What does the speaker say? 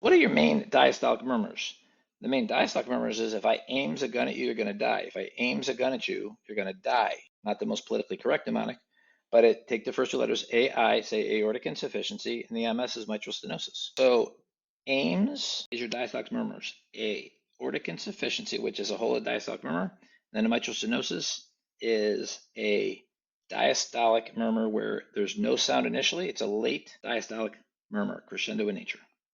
What are your main diastolic murmurs? The main diastolic murmurs is if I aims a gun at you, you're going to die. If I aims a gun at you, you're going to die. Not the most politically correct mnemonic, but take the first two letters AI, say aortic insufficiency, and the MS is mitral stenosis. So aims is your diastolic murmurs. Aortic insufficiency, which is a whole diastolic murmur. Then a mitral stenosis is a diastolic murmur where there's no sound initially. It's a late diastolic murmur, crescendo in nature.